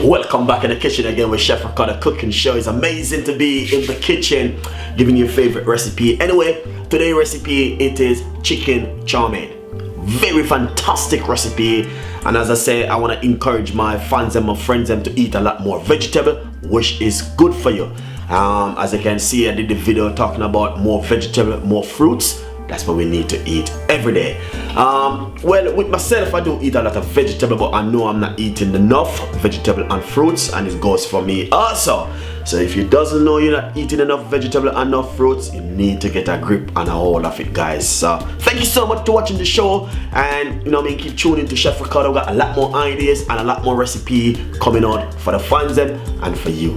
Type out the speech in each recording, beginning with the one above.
Welcome back in the kitchen again with Chef Ricardo cooking show. It's amazing to be in the kitchen giving you your favorite recipe. Anyway, today's recipe, it is chicken chow mein. Very fantastic recipe, and as I say, I want to encourage my fans and my friends them to eat a lot more vegetable, which is good for you. As you can see, I did the video talking about more vegetable, more fruits. That's what we need to eat every day. Well, with myself, I do eat a lot of vegetable, but I know I'm not eating enough vegetable and fruits, and it goes for me also. So if you doesn't know you're not eating enough vegetable and enough fruits, you need to get a grip and a hold of it, guys. So thank you so much for watching the show, and keep tuning to Chef Ricardo. We got a lot more ideas and a lot more recipe coming out for the fans and for you.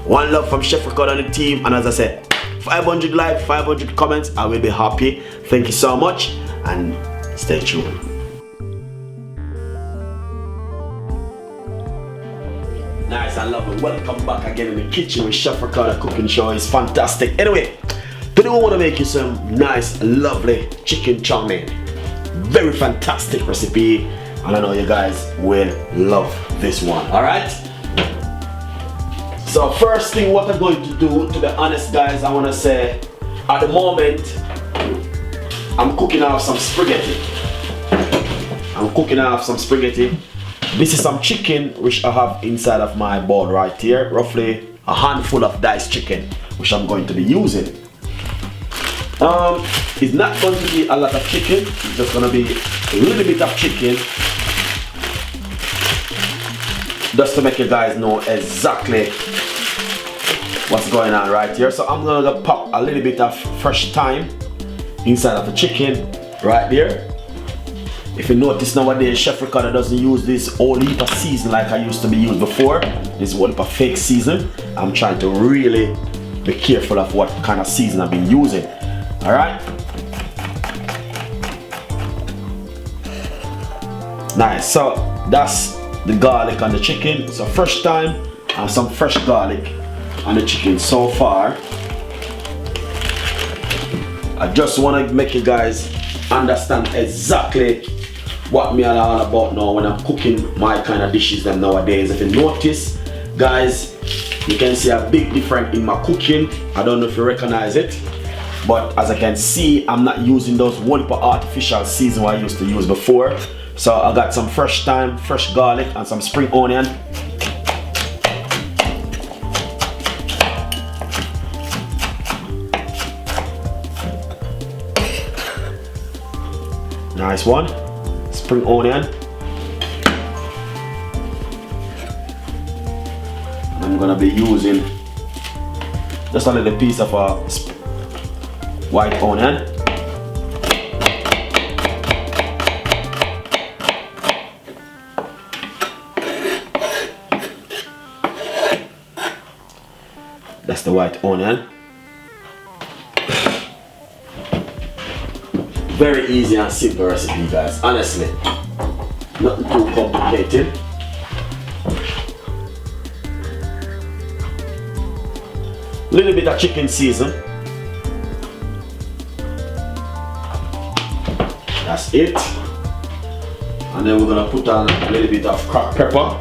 One love from Chef Ricardo and the team, and as I said, 500 likes, 500 comments, I will be happy. Thank you so much, and stay tuned. Nice, I love it. Welcome back again in the kitchen with Chef Ricardo cooking show. It's fantastic. Anyway, today we want to make you some nice, lovely chicken chow mein. Very fantastic recipe, and I know you guys will love this one. All right. So first thing, what I'm going to do, to be honest, guys, I want to say, at the moment, I'm cooking out some spaghetti. This is some chicken which I have inside of my bowl right here. Roughly a handful of diced chicken, which I'm going to be using. It's not going to be a lot of chicken. It's just going to be a little bit of chicken, just to make you guys know exactly what's going on right here. So I'm gonna pop a little bit of fresh thyme inside of the chicken right there. If you notice nowadays, Chef Ricardo doesn't use this whole heap of season like I used to be used before. This whole heap of fake season. I'm trying to really be careful of what kind of season I've been using. Alright? Nice. So that's the garlic on the chicken. So fresh thyme and some fresh garlic on the chicken so far. I just want to make you guys understand exactly what me all about now when I'm cooking my kind of dishes them nowadays. If you notice, guys, you can see a big difference in my cooking. I don't know if you recognize it, but as I can see, I'm not using those wonderful artificial season I used to use before. So I got some fresh thyme, fresh garlic, and some spring onion. Nice one, spring onion. I'm gonna be using just a little piece of white onion. That's the white onion. Very easy and simple recipe, guys. Honestly, nothing too complicated. Little bit of chicken season. That's it. And then we're gonna put on a little bit of cracked pepper.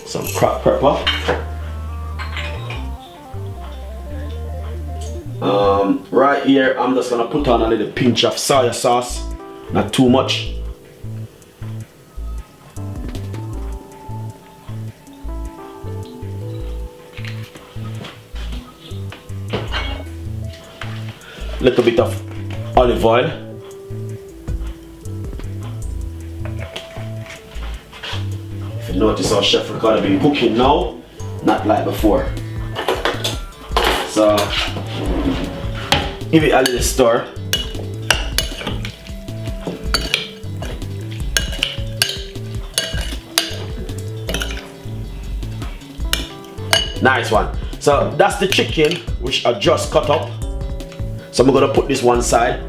Some cracked pepper. Right here, I'm just gonna put on a little pinch of soy sauce, not too much. Little bit of olive oil. If you notice how Chef Ricardo been cooking now, not like before. So give it a little stir. Nice one. So that's the chicken which I just cut up. So I'm gonna put this one side.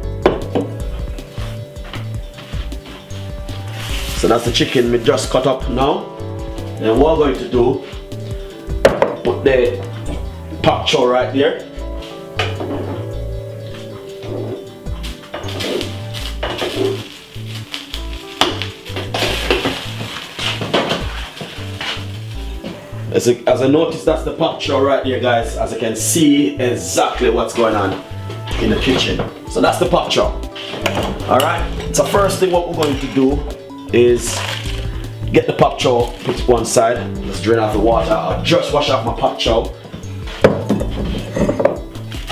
So that's the chicken we just cut up now. And what we're going to do, put the pak chow right there. As I noticed, that's the pop chow right there, guys. As I can see exactly what's going on in the kitchen. So that's the pop chow. Alright, so first thing what we're going to do is get the pop chow put to one side. Let's drain off the water. I'll just wash off my pop chow.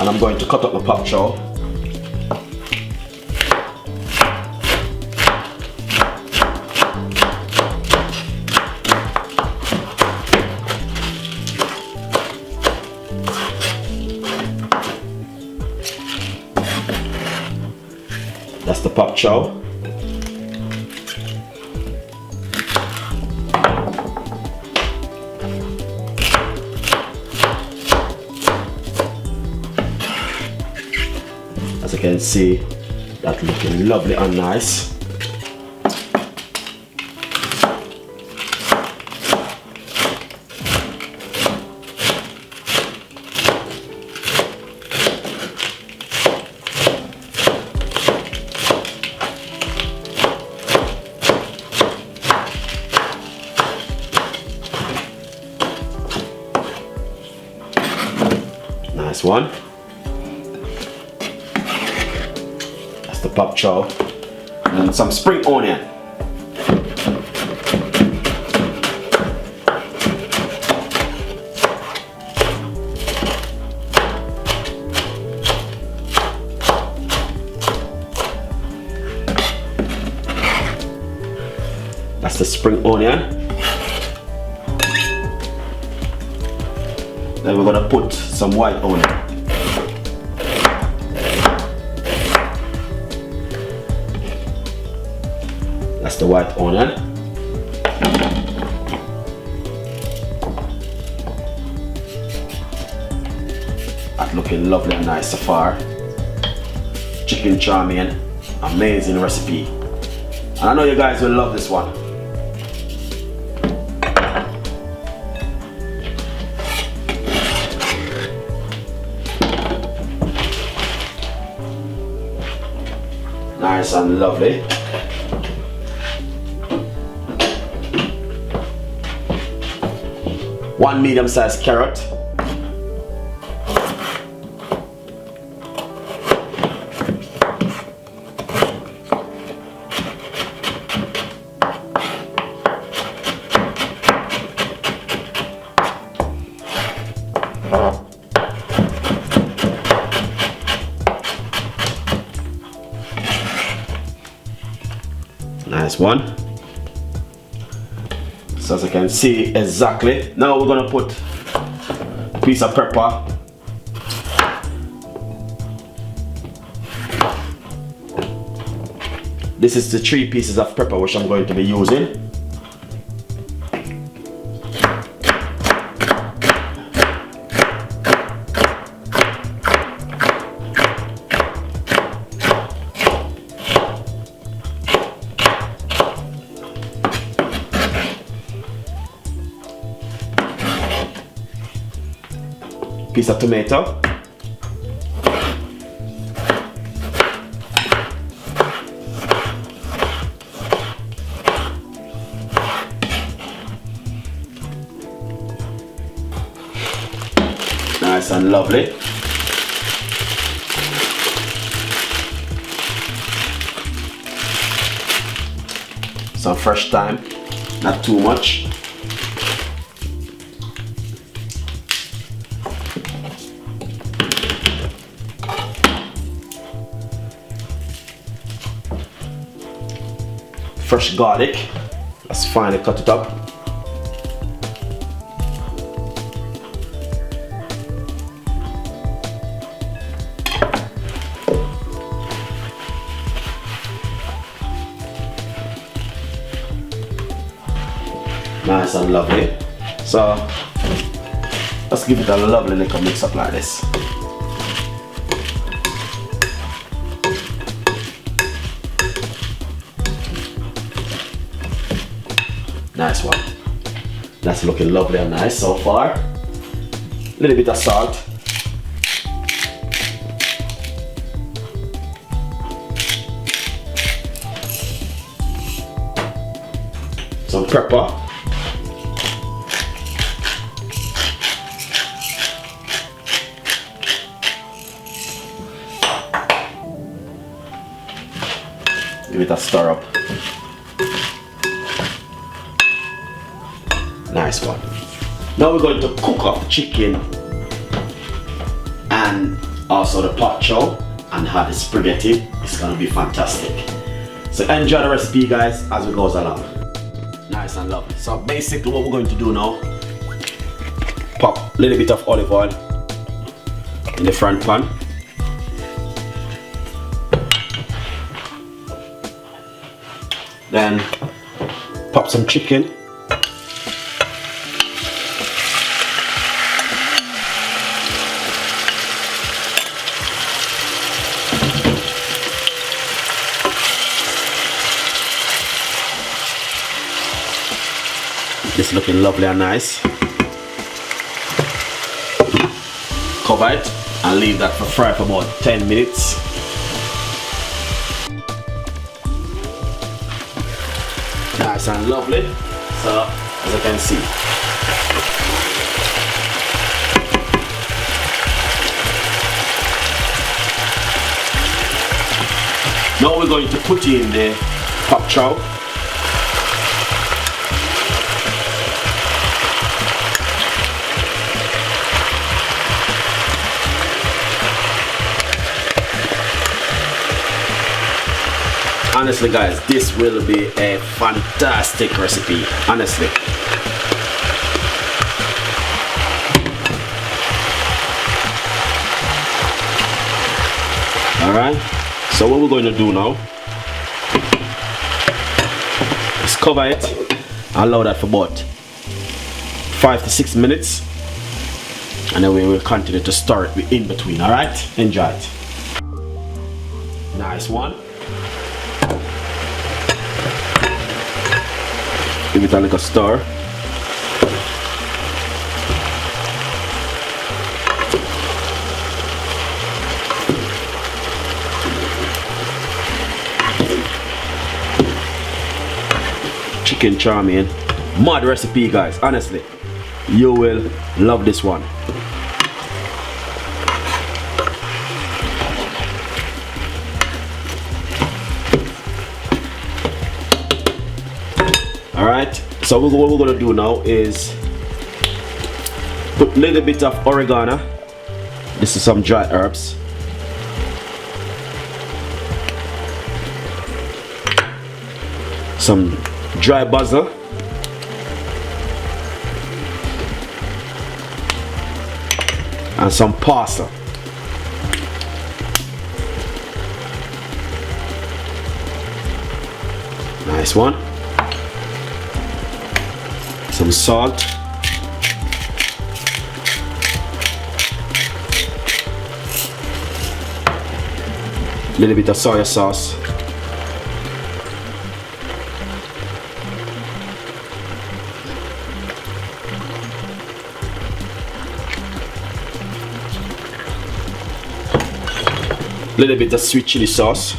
And I'm going to cut up my pop chow. That's the pop chow. As you can see, that's looking lovely and nice. Nice one. That's the pop chow. And some spring onion. That's the spring onion. Then we're gonna put some white onion. That's the white onion. That's looking lovely and nice so far. Chicken chow mein, amazing recipe. And I know you guys will love this one. Nice and lovely. One medium-sized carrot. Nice one. So as you can see exactly, now we're gonna put a piece of pepper. This is the 3 pieces of pepper which I'm going to be using. Piece of tomato. Nice and lovely. Some fresh thyme, not too much. Fresh garlic, let's finally cut it up. Nice and lovely. So let's give it a lovely little mix up like this. Nice one. That's looking lovely and nice so far. A little bit of salt. Some pepper. Give it a stir up. Nice one. Now we're going to cook up the chicken and also the pot chow and have the spaghetti. It's gonna be fantastic. So enjoy the recipe, guys, as it goes along. Nice and lovely. So basically what we're going to do now, pop a little bit of olive oil in the front pan. Then pop some chicken. It's looking lovely and nice. Cover it and leave that for fry for about 10 minutes. Nice and lovely. So, as you can see. Now we're going to put in the pork chow. Honestly, guys, this will be a fantastic recipe, honestly. Alright, so what we're going to do now is cover it and allow that for about 5 to 6 minutes, and then we will continue to stir it in between. Alright, enjoy it. Nice one. Give it a little stir. Chicken chow mein, mad recipe, guys. Honestly, you will love this one. Alright, so what we're going to do now is put a little bit of oregano. This is some dry herbs. Some dry basil. And some parsley. Nice one. Some salt, a little bit of soy sauce, a little bit of sweet chili sauce,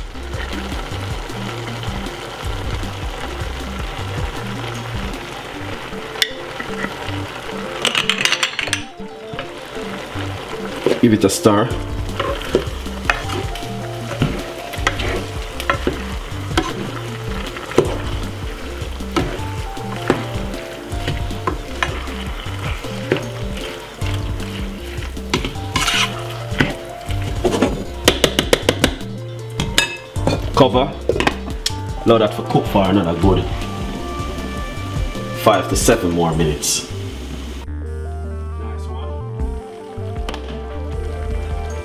give it a stir. Cover. Allow that to cook for another good 5 to 7 more minutes.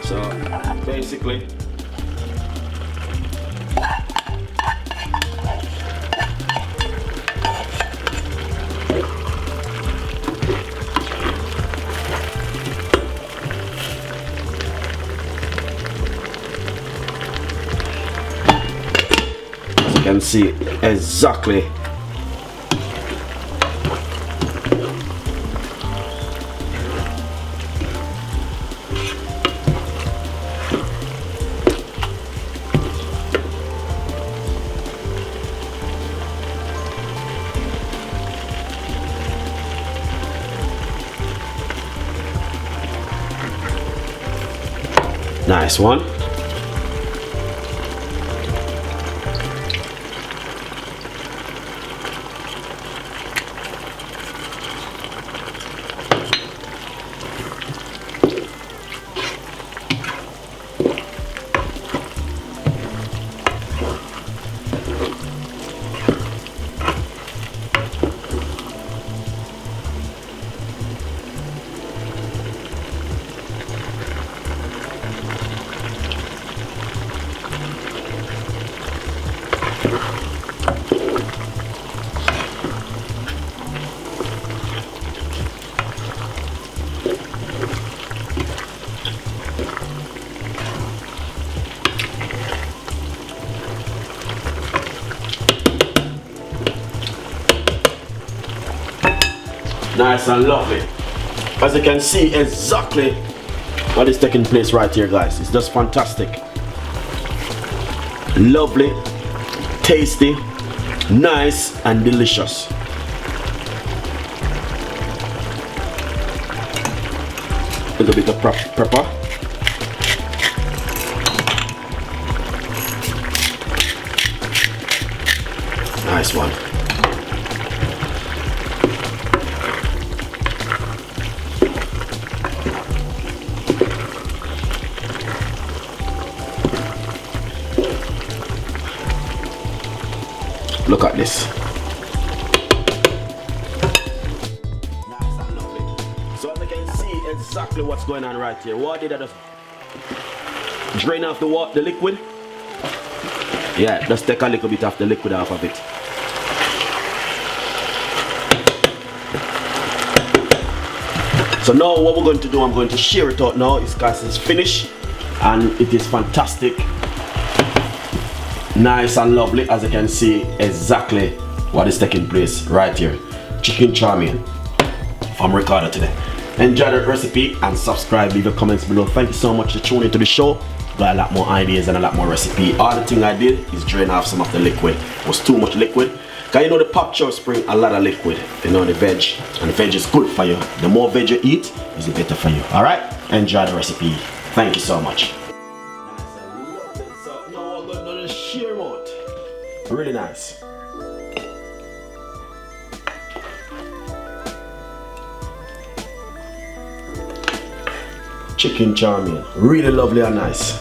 So basically, as you can see exactly nice one. Nice and lovely. As you can see exactly what is taking place right here, guys. It's just fantastic. Lovely, tasty, nice and delicious. A little bit of pepper. Nice one. Look at this. Nice and lovely. So as you can see exactly what's going on right here. What did I just drain off the water, the liquid? Yeah, just take a little bit of the liquid off of it. So now what we're going to do, I'm going to share it out now. It's because it's finished and it is fantastic. Nice and lovely, as you can see exactly what is taking place right here. Chicken chow mein from Ricardo today. Enjoy the recipe and subscribe, leave your comments below. Thank you so much for tuning into the show. Got a lot more ideas and a lot more recipe. All the thing I did is drain off some of the liquid. It was too much liquid. Cause you know the pop chow spring a lot of liquid. You know the veg, and the veg is good for you. The more veg you eat, is the better for you. Alright? Enjoy the recipe. Thank you so much. So now we're going to share them out. Really nice. Chicken chow mein. Really lovely and nice.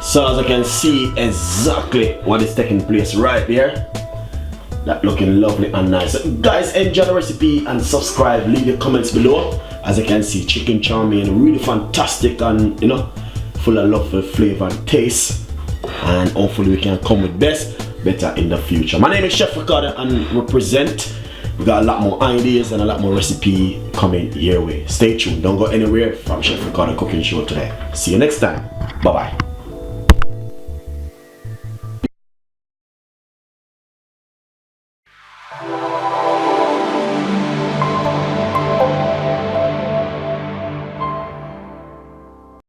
So as you can see exactly what is taking place right there. That looking lovely and nice. So guys, enjoy the recipe and subscribe. Leave your comments below. As you can see, chicken chow mein really fantastic and you know full of love for flavor and taste. And hopefully we can come with better in the future. My name is Chef Ricardo and represent. We got a lot more ideas and a lot more recipe coming your way. Stay tuned. Don't go anywhere from Chef Ricardo Cooking Show today. See you next time. Bye bye.